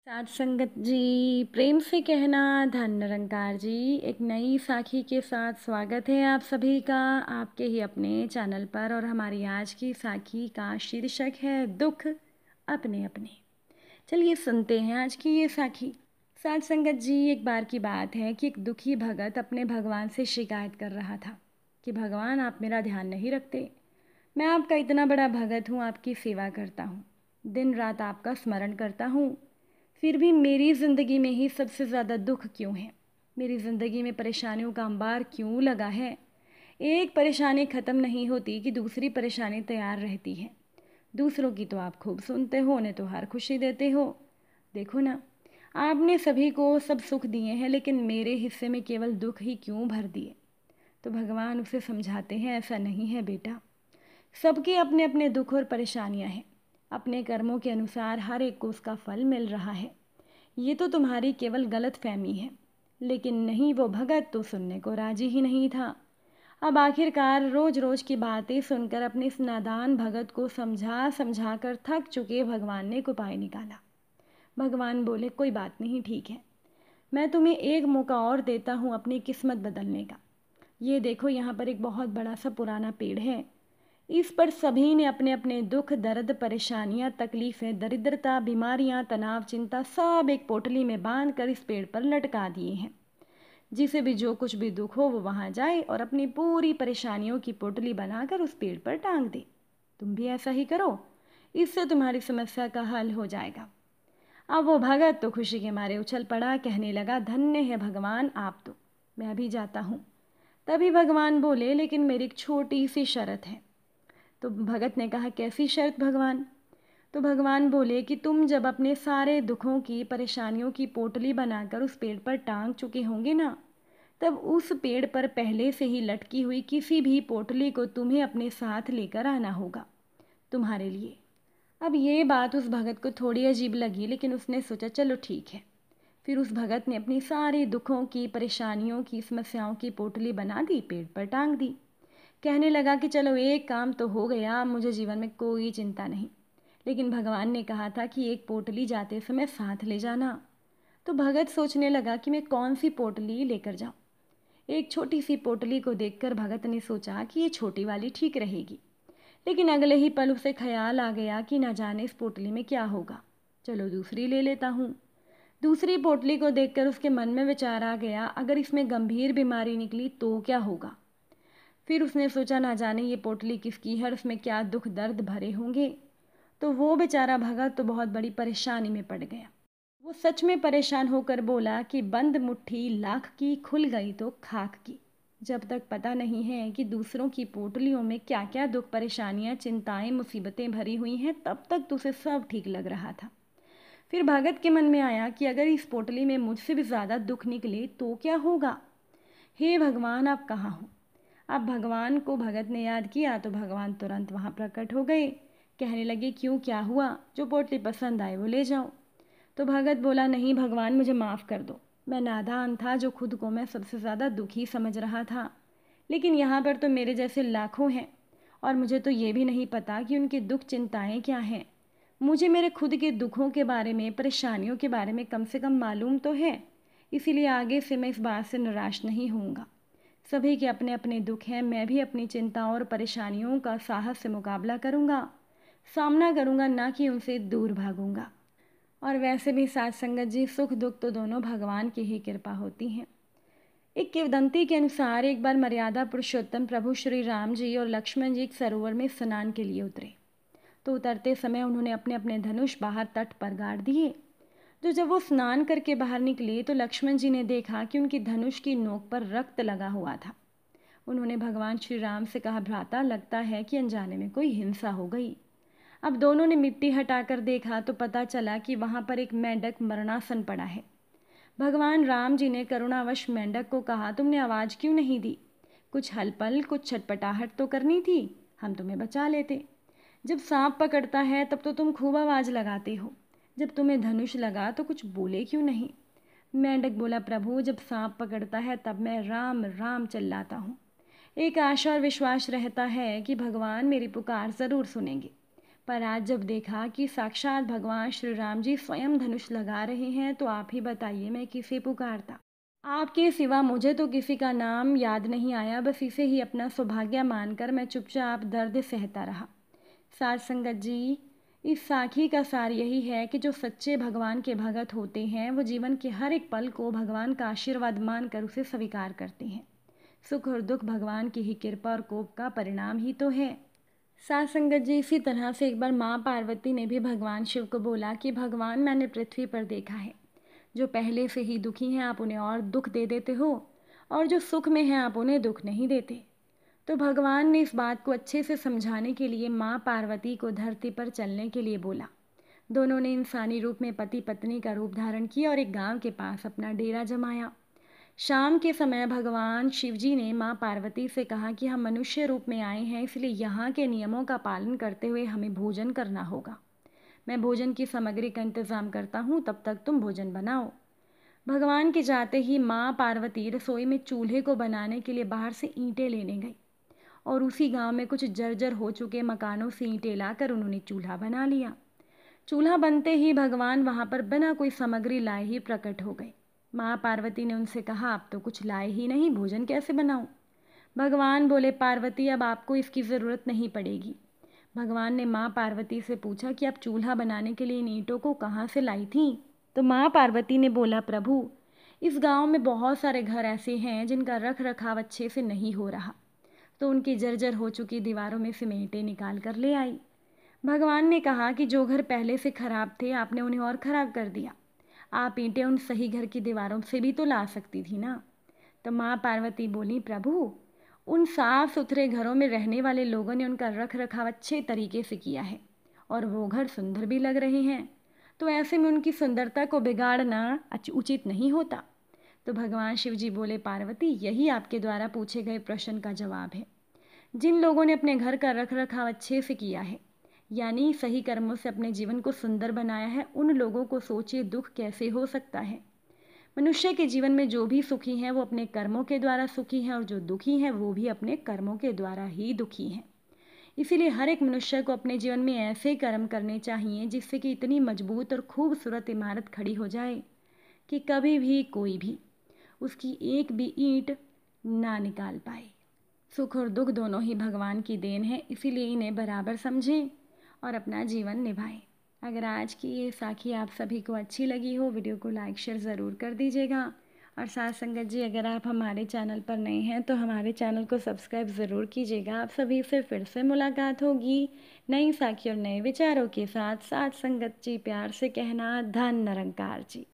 साथ संगत जी, प्रेम से कहना धन निरंकार जी। एक नई साखी के साथ स्वागत है आप सभी का आपके ही अपने चैनल पर। और हमारी आज की साखी का शीर्षक है दुख अपने अपने। चलिए सुनते हैं आज की ये साखी। साथ संगत जी, एक बार की बात है कि एक दुखी भगत अपने भगवान से शिकायत कर रहा था कि भगवान, आप मेरा ध्यान नहीं रखते। मैं आपका इतना बड़ा भगत हूँ, आपकी सेवा करता हूँ, दिन रात आपका स्मरण करता हूँ, फिर भी मेरी ज़िंदगी में ही सबसे ज़्यादा दुख क्यों है? मेरी ज़िंदगी में परेशानियों का अंबार क्यों लगा है? एक परेशानी ख़त्म नहीं होती कि दूसरी परेशानी तैयार रहती है। दूसरों की तो आप खूब सुनते हो, उन्हें तो हर खुशी देते हो। देखो ना, आपने सभी को सब सुख दिए हैं, लेकिन मेरे हिस्से में केवल दुख ही क्यों भर दिए? तो भगवान उसे समझाते हैं, ऐसा नहीं है बेटा। सबके अपने अपने दुख और परेशानियां हैं। अपने कर्मों के अनुसार हर एक को उसका फल मिल रहा है। ये तो तुम्हारी केवल गलत फहमी है। लेकिन नहीं, वो भगत तो सुनने को राजी ही नहीं था। अब आखिरकार रोज रोज की बातें सुनकर अपने इस नादान भगत को समझा समझा कर थक चुके भगवान ने एक उपाय निकाला। भगवान बोले, कोई बात नहीं, ठीक है, मैं तुम्हें एक मौका और देता हूँ अपनी किस्मत बदलने का। ये देखो, यहाँ पर एक बहुत बड़ा सा पुराना पेड़ है। इस पर सभी ने अपने अपने दुख, दर्द, परेशानियां, तकलीफ़ें, दरिद्रता, बीमारियां, तनाव, चिंता सब एक पोटली में बांध कर इस पेड़ पर लटका दिए हैं। जिसे भी जो कुछ भी दुख हो वो वहाँ जाए और अपनी पूरी परेशानियों की पोटली बनाकर उस पेड़ पर टांग दे। तुम भी ऐसा ही करो, इससे तुम्हारी समस्या का हल हो जाएगा। अब वो भगत तो खुशी के मारे उछल पड़ा, कहने लगा, धन्य है भगवान आप तो, मैं भी जाता हूँ। तभी भगवान बोले, लेकिन मेरी एक छोटी सी शर्त है। तो भगत ने कहा, कैसी शर्त भगवान? तो भगवान बोले कि तुम जब अपने सारे दुखों की, परेशानियों की पोटली बनाकर उस पेड़ पर टांग चुके होंगे ना, तब उस पेड़ पर पहले से ही लटकी हुई किसी भी पोटली को तुम्हें अपने साथ लेकर आना होगा, तुम्हारे लिए। अब ये बात उस भगत को थोड़ी अजीब लगी, लेकिन उसने सोचा चलो ठीक है। फिर उस भगत ने अपनी सारी दुखों की, परेशानियों की, समस्याओं की पोटली बना दी, पेड़ पर टांग दी। कहने लगा कि चलो एक काम तो हो गया, मुझे जीवन में कोई चिंता नहीं। लेकिन भगवान ने कहा था कि एक पोटली जाते समय साथ ले जाना। तो भगत सोचने लगा कि मैं कौन सी पोटली लेकर जाऊं। एक छोटी सी पोटली को देखकर भगत ने सोचा कि ये छोटी वाली ठीक रहेगी। लेकिन अगले ही पल उसे ख्याल आ गया कि न जाने इस पोटली में क्या होगा, चलो दूसरी ले लेता हूँ। दूसरी पोटली को देखकर उसके मन में विचार आ गया, अगर इसमें गंभीर बीमारी निकली तो क्या होगा। फिर उसने सोचा, ना जाने ये पोटली किसकी है और उसमें क्या दुख दर्द भरे होंगे। तो वो बेचारा भगत तो बहुत बड़ी परेशानी में पड़ गया। वो सच में परेशान होकर बोला कि बंद मुट्ठी लाख की, खुल गई तो खाक की। जब तक पता नहीं है कि दूसरों की पोटलियों में क्या क्या दुख, परेशानियां, चिंताएं, मुसीबतें भरी हुई हैं, तब तक तो उसे सब ठीक लग रहा था। फिर भगत के मन में आया कि अगर इस पोटली में मुझसे भी ज़्यादा दुख निकले तो क्या होगा। हे भगवान, आप कहाँ हो? अब भगवान को भगत ने याद किया तो भगवान तुरंत वहाँ प्रकट हो गए। कहने लगे, क्यों, क्या हुआ? जो पोटली पसंद आए वो ले जाओ। तो भगत बोला, नहीं भगवान, मुझे माफ़ कर दो, मैं नादान था जो खुद को मैं सबसे ज़्यादा दुखी समझ रहा था। लेकिन यहाँ पर तो मेरे जैसे लाखों हैं और मुझे तो ये भी नहीं पता कि उनकी दुख चिंताएं क्या हैं। मुझे मेरे खुद के दुखों के बारे में, परेशानियों के बारे में कम से कम मालूम तो है। इसीलिए आगे से मैं इस बात से निराश नहीं होऊंगा। सभी के अपने अपने दुख हैं, मैं भी अपनी चिंताओं और परेशानियों का साहस से मुकाबला करूंगा, सामना करूंगा, ना कि उनसे दूर भागूंगा। और वैसे भी साथ संगत जी, सुख दुख तो दोनों भगवान की ही कृपा होती हैं। एक किंवदंती के अनुसार एक बार मर्यादा पुरुषोत्तम प्रभु श्री राम जी और लक्ष्मण जी एक सरोवर में स्नान के लिए उतरे। तो उतरते समय उन्होंने अपने अपने धनुष बाहर तट पर गाड़ दिए। तो जब वो स्नान करके बाहर निकले तो लक्ष्मण जी ने देखा कि उनकी धनुष की नोक पर रक्त लगा हुआ था। उन्होंने भगवान श्री राम से कहा, भ्राता, लगता है कि अनजाने में कोई हिंसा हो गई। अब दोनों ने मिट्टी हटाकर देखा तो पता चला कि वहाँ पर एक मेंढक मरणासन पड़ा है। भगवान राम जी ने करुणावश मेंढक को कहा, तुमने आवाज़ क्यों नहीं दी? कुछ हलपल, कुछ छटपटाहट तो करनी थी, हम तुम्हें बचा लेते। जब सांप पकड़ता है तब तो तुम खूब आवाज़ लगाते हो, जब तुम्हें धनुष लगा तो कुछ बोले क्यों नहीं? मेंढक बोला, प्रभु, जब सांप पकड़ता है तब मैं राम राम चिल्लाता हूँ। एक आशा और विश्वास रहता है कि भगवान मेरी पुकार ज़रूर सुनेंगे। पर आज जब देखा कि साक्षात भगवान श्री राम जी स्वयं धनुष लगा रहे हैं तो आप ही बताइए मैं किसे पुकारता। आपके सिवा मुझे तो किसी का नाम याद नहीं आया, बस इसे ही अपना सौभाग्य मानकर मैं चुपचाप दर्द सहता रहा। साध संगत जी, इस साखी का सार यही है कि जो सच्चे भगवान के भगत होते हैं वो जीवन के हर एक पल को भगवान का आशीर्वाद मानकर उसे स्वीकार करते हैं। सुख और दुख भगवान की ही कृपा और कोप का परिणाम ही तो है। साध संगत जी, इसी तरह से एक बार माँ पार्वती ने भी भगवान शिव को बोला कि भगवान, मैंने पृथ्वी पर देखा है, जो पहले से ही दुखी हैं आप उन्हें और दुख दे देते हो, और जो सुख में हैं आप उन्हें दुख नहीं देते। तो भगवान ने इस बात को अच्छे से समझाने के लिए माँ पार्वती को धरती पर चलने के लिए बोला। दोनों ने इंसानी रूप में पति पत्नी का रूप धारण किया और एक गांव के पास अपना डेरा जमाया। शाम के समय भगवान शिवजी ने माँ पार्वती से कहा कि हम मनुष्य रूप में आए हैं, इसलिए यहाँ के नियमों का पालन करते हुए हमें भोजन करना होगा। मैं भोजन की सामग्री का इंतज़ाम करता हूँ, तब तक तुम भोजन बनाओ। भगवान के जाते ही माँ पार्वती रसोई में चूल्हे को बनाने के लिए बाहर से ईंटें लेने गई और उसी गांव में कुछ जर्जर हो चुके मकानों से ईंटें लाकर उन्होंने चूल्हा बना लिया। चूल्हा बनते ही भगवान वहाँ पर बिना कोई सामग्री लाए ही प्रकट हो गए। माँ पार्वती ने उनसे कहा, आप तो कुछ लाए ही नहीं, भोजन कैसे बनाऊँ? भगवान बोले, पार्वती अब आपको इसकी ज़रूरत नहीं पड़ेगी। भगवान ने माँ पार्वती से पूछा कि आप चूल्हा बनाने के लिए इन ईंटों को कहाँ से लाई थी? तो माँ पार्वती ने बोला, प्रभु, इस गांव में बहुत सारे घर ऐसे हैं जिनका रख रखाव अच्छे से नहीं हो रहा, तो उनकी जर्जर हो चुकी दीवारों में से मैं ईंटें निकाल कर ले आई। भगवान ने कहा कि जो घर पहले से खराब थे आपने उन्हें और ख़राब कर दिया, आप ईंटें उन सही घर की दीवारों से भी तो ला सकती थी ना। तो माँ पार्वती बोली, प्रभु, उन साफ सुथरे घरों में रहने वाले लोगों ने उनका रख रखाव अच्छे तरीके से किया है और वो घर सुंदर भी लग रहे हैं, तो ऐसे में उनकी सुंदरता को बिगाड़ना उचित नहीं होता। तो भगवान शिव जी बोले, पार्वती, यही आपके द्वारा पूछे गए प्रश्न का जवाब है। जिन लोगों ने अपने घर का रख रखाव अच्छे से किया है, यानी सही कर्मों से अपने जीवन को सुंदर बनाया है, उन लोगों को सोचिए दुख कैसे हो सकता है। मनुष्य के जीवन में जो भी सुखी हैं वो अपने कर्मों के द्वारा सुखी हैं, और जो दुखी हैं वो भी अपने कर्मों के द्वारा ही दुखी हैं। इसीलिए हर एक मनुष्य को अपने जीवन में ऐसे कर्म करने चाहिए जिससे कि इतनी मजबूत और खूबसूरत इमारत खड़ी हो जाए कि कभी भी कोई भी उसकी एक भी ईंट ना निकाल पाए। सुख और दुख दोनों ही भगवान की देन है, इसीलिए इन्हें बराबर समझें और अपना जीवन निभाएं। अगर आज की ये साखी आप सभी को अच्छी लगी हो, वीडियो को लाइक शेयर ज़रूर कर दीजिएगा। और साथ संगत जी, अगर आप हमारे चैनल पर नए हैं तो हमारे चैनल को सब्सक्राइब ज़रूर कीजिएगा। आप सभी से फिर से मुलाकात होगी नई साखी और नए विचारों के साथ। साथ संगत जी, प्यार से कहना, धन निरंकार जी।